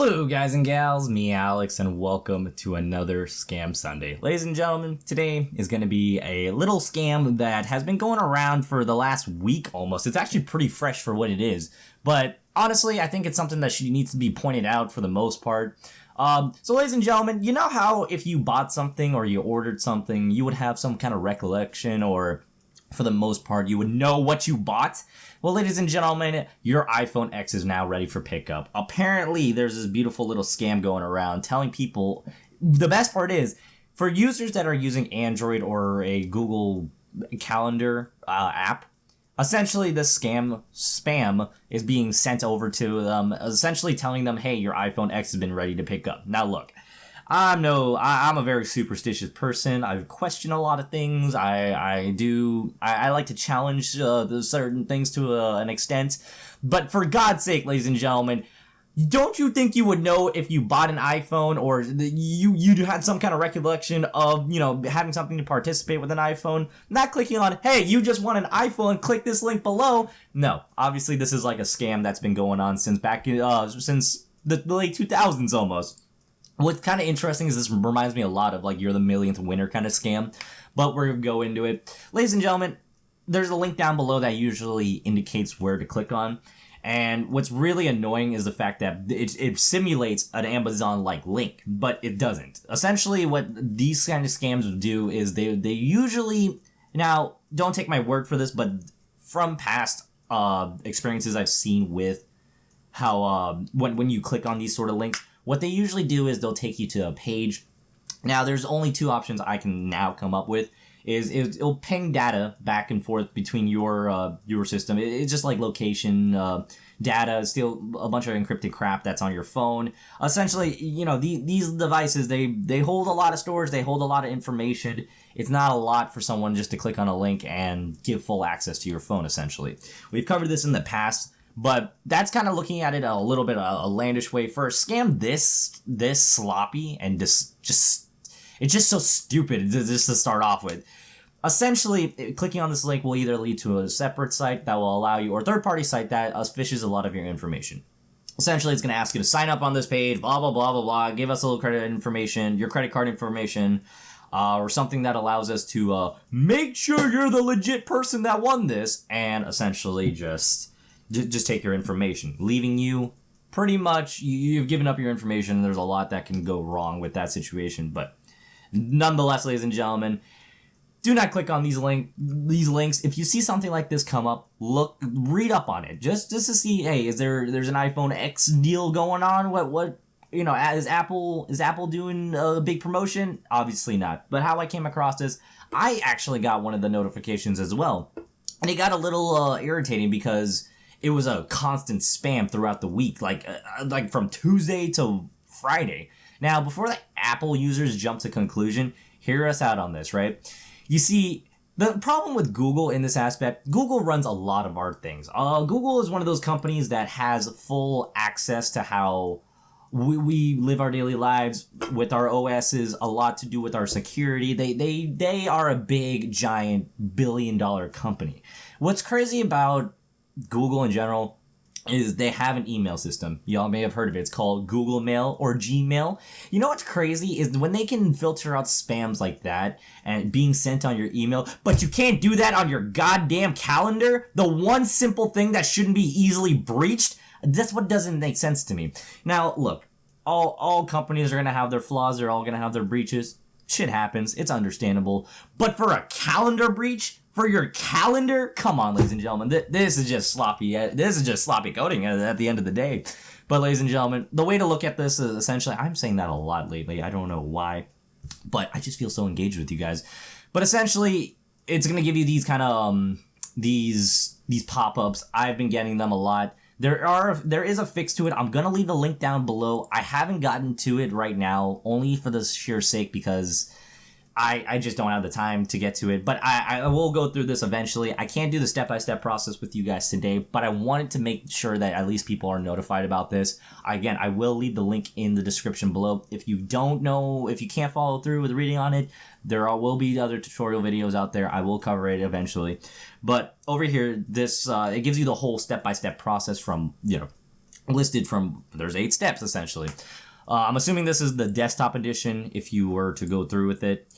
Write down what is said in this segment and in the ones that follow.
Hello guys and gals, me Alex, and welcome to another Scam Sunday. Ladies and gentlemen, today is going to be a little scam that has been going around for the last week almost. It's actually pretty fresh for what it is, but honestly I think it's something that needs to be pointed out for the most part. So ladies and gentlemen, you know how if you bought something or you ordered something, you would have some kind of recollection, or for the most part, you would know what you bought? Well, ladies and gentlemen, your IphoneX is now ready for pickup. Apparently, there's this beautiful little scam going around telling people, the best part is, for users that are using Android or a Google Calendar app, essentially this spam is being sent over to them, essentially telling them, hey, your iPhone X has been ready to pick up. Now look, I'm a very superstitious person. I question a lot of things. I like to challenge the certain things to an extent. But for God's sake, ladies and gentlemen, don't you think you would know if you bought an iPhone or you had some kind of recollection of, having something to participate with an iPhone? Not clicking on, hey, you just want an iPhone, click this link below. No, obviously this is like a scam that's been going on since since the late 2000s almost. What's kind of interesting is this reminds me a lot of like You're the Millionth Winner kind of scam, but we're going to go into it. Ladies and gentlemen, there's a link down below that usually indicates where to click on. And what's really annoying is the fact that it simulates an Amazon-like link, but it doesn't. Essentially, what these kind of scams do is they usually, now don't take my word for this, but from past experiences I've seen with how when you click on these sort of links, what they usually do is they'll take you to a page. Now, there's only two options I can now come up with. It'll ping data back and forth between your system. It's just like location data, still a bunch of encrypted crap that's on your phone. Essentially, these devices, they hold a lot of storage, they hold a lot of information. It's not a lot for someone just to click on a link and give full access to your phone, essentially. We've covered this in the past, but that's kind of looking at it a little bit a outlandish way. For a scam this sloppy and it's just so stupid just to start off with. Essentially, clicking on this link will either lead to a separate site that will allow you, or a third-party site that fishes a lot of your information. Essentially, it's going to ask you to sign up on this page, blah, blah, blah, blah, blah, give us a little credit information, your credit card information, or something that allows us to make sure you're the legit person that won this, and essentially just take your information, leaving you pretty much, you've given up your information. There's a lot that can go wrong with that situation, but nonetheless, ladies and gentlemen, do not click on these links. If you see something like this come up, read up on it, just to see, hey, there's an iPhone X deal going on? What is Apple doing a big promotion? Obviously not. But how I came across this, I actually got one of the notifications as well, and it got a little irritating because it was a constant spam throughout the week, like from Tuesday to Friday. Now, before the Apple users jump to conclusion, hear us out on this, right? You see, the problem with Google in this aspect, Google runs a lot of our things. Google is one of those companies that has full access to how we live our daily lives with our OSs, a lot to do with our security. They are a big, giant, billion-dollar company. What's crazy about Google in general is they have an email system. Y'all may have heard of it. It's called Google Mail or Gmail. You know what's crazy is when they can filter out spams like that and being sent on your email, but you can't do that on your goddamn calendar, the one simple thing that shouldn't be easily breached. That's what doesn't make sense to me. Now, look, all companies are going to have their flaws. They're all going to have their breaches. Shit happens. It's understandable. But for a calendar breach, for your calendar? Come on, ladies and gentlemen. This is just sloppy. This is just sloppy coding at the end of the day. But ladies and gentlemen, the way to look at this is essentially, I'm saying that a lot lately. I don't know why, but I just feel so engaged with you guys. But essentially, it's going to give you these kind of, these pop-ups. I've been getting them a lot. There is a fix to it. I'm going to leave a link down below. I haven't gotten to it right now, only for the sheer sake because I just don't have the time to get to it, but I will go through this eventually. I can't do the step-by-step process with you guys today, but I wanted to make sure that at least people are notified about this. Again, I will leave the link in the description below. If you don't know, if you can't follow through with reading on it, there will be other tutorial videos out there. I will cover it eventually. But over here, this it gives you the whole step-by-step process from, listed from, there's 8 steps essentially. I'm assuming this is the desktop edition if you were to go through with it.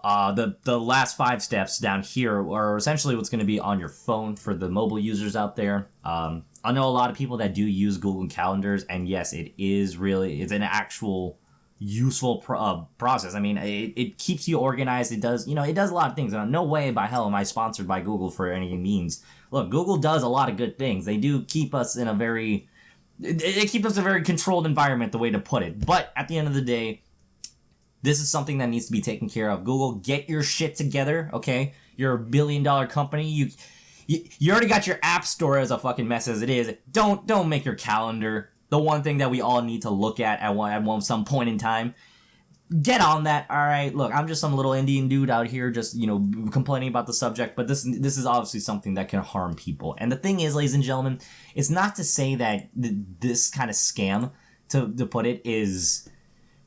The last 5 steps down here are essentially what's going to be on your phone for the mobile users out there. I know a lot of people that do use Google Calendars, and yes, it's an actual useful process. I mean, it keeps you organized. It does a lot of things. No way by hell am I sponsored by Google for any means. Look, Google does a lot of good things. They do keep us in a very controlled environment, the way to put it. But at the end of the day, this is something that needs to be taken care of. Google, get your shit together, okay? You're a billion-dollar company. You already got your app store as a fucking mess as it is. Don't make your calendar the one thing that we all need to look at some point in time. Get on that, all right? Look, I'm just some little Indian dude out here just, complaining about the subject, but this is obviously something that can harm people. And the thing is, ladies and gentlemen, it's not to say that this kind of scam, to put it, is...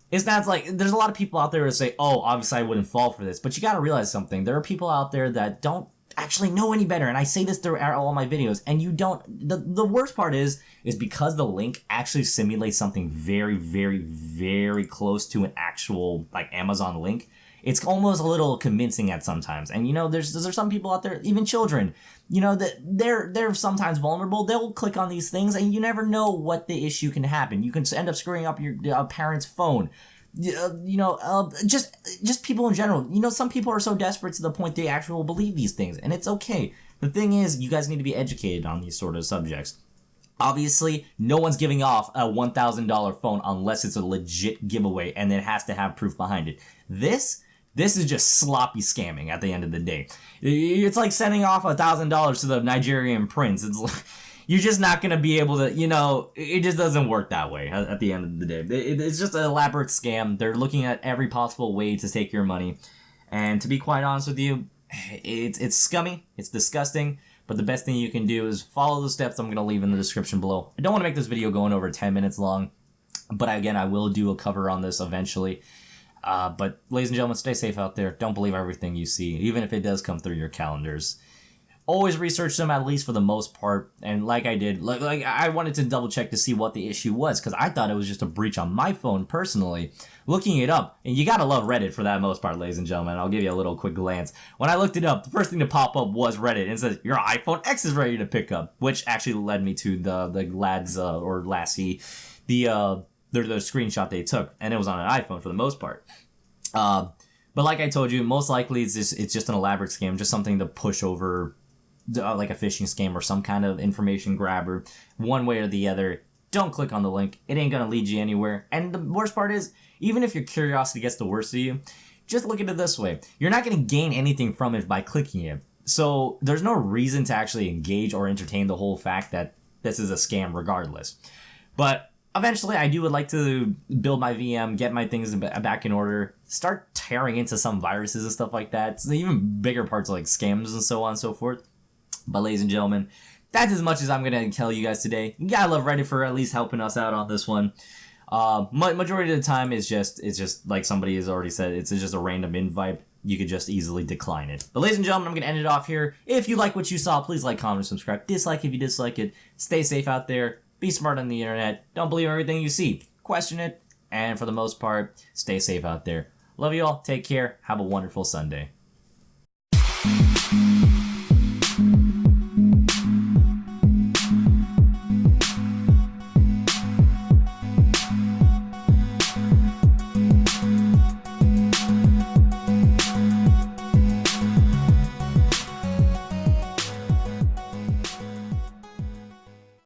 It's not like, there's a lot of people out there who say, oh, obviously I wouldn't fall for this. But you gotta realize something. There are people out there that don't actually know any better. And I say this through all my videos. And you don't, the worst part is because the link actually simulates something very, very, very close to an actual, like, Amazon link. It's almost a little convincing at sometimes. And, there's some people out there, even children, that they're sometimes vulnerable. They'll click on these things and you never know what the issue can happen. You can end up screwing up your parent's phone. Just people in general. Some people are so desperate to the point they actually will believe these things. And it's okay. The thing is, you guys need to be educated on these sort of subjects. Obviously, no one's giving off a $1,000 phone unless it's a legit giveaway and it has to have proof behind it. This is just sloppy scamming at the end of the day. It's like sending off $1,000 to the Nigerian prince. It's like, you're just not going to be able to, it just doesn't work that way at the end of the day. It's just an elaborate scam. They're looking at every possible way to take your money. And to be quite honest with you, it's scummy. It's disgusting. But the best thing you can do is follow the steps I'm going to leave in the description below. I don't want to make this video going over 10 minutes long. But again, I will do a cover on this eventually. But ladies and gentlemen, stay safe out there. Don't believe everything you see, even if it does come through your calendars. Always research them, at least for the most part. And like I did, like I wanted to double check to see what the issue was, because I thought it was just a breach on my phone personally. Looking it up, and you gotta love Reddit for that most part, ladies and gentlemen. I'll give you a little quick glance. When I looked it up, the first thing to pop up was Reddit, and it says, your IphoneX is ready to pick up, which actually led me to the lads, or lassie, the screenshot they took, and it was on an iPhone for the most part. But like I told you, most likely it's just an elaborate scam, just something to push over, like a phishing scam or some kind of information grabber, one way or the other. Don't click on the link. It ain't gonna lead you anywhere. And the worst part is, even if your curiosity gets the worst of you, just look at it this way. You're not gonna gain anything from it by clicking it. So there's no reason to actually engage or entertain the whole fact that this is a scam regardless. But eventually, I would like to build my VM, get my things back in order, start tearing into some viruses and stuff like that. So even bigger parts like scams and so on and so forth. But ladies and gentlemen, that's as much as I'm going to tell you guys today. You gotta love Reddit for at least helping us out on this one. Majority of the time, it's just like somebody has already said, it's just a random invite. You could just easily decline it. But ladies and gentlemen, I'm going to end it off here. If you like what you saw, please like, comment, subscribe. Dislike if you dislike it. Stay safe out there. Be smart on the internet. Don't believe everything you see. Question it. And for the most part, stay safe out there. Love you all. Take care. Have a wonderful Sunday.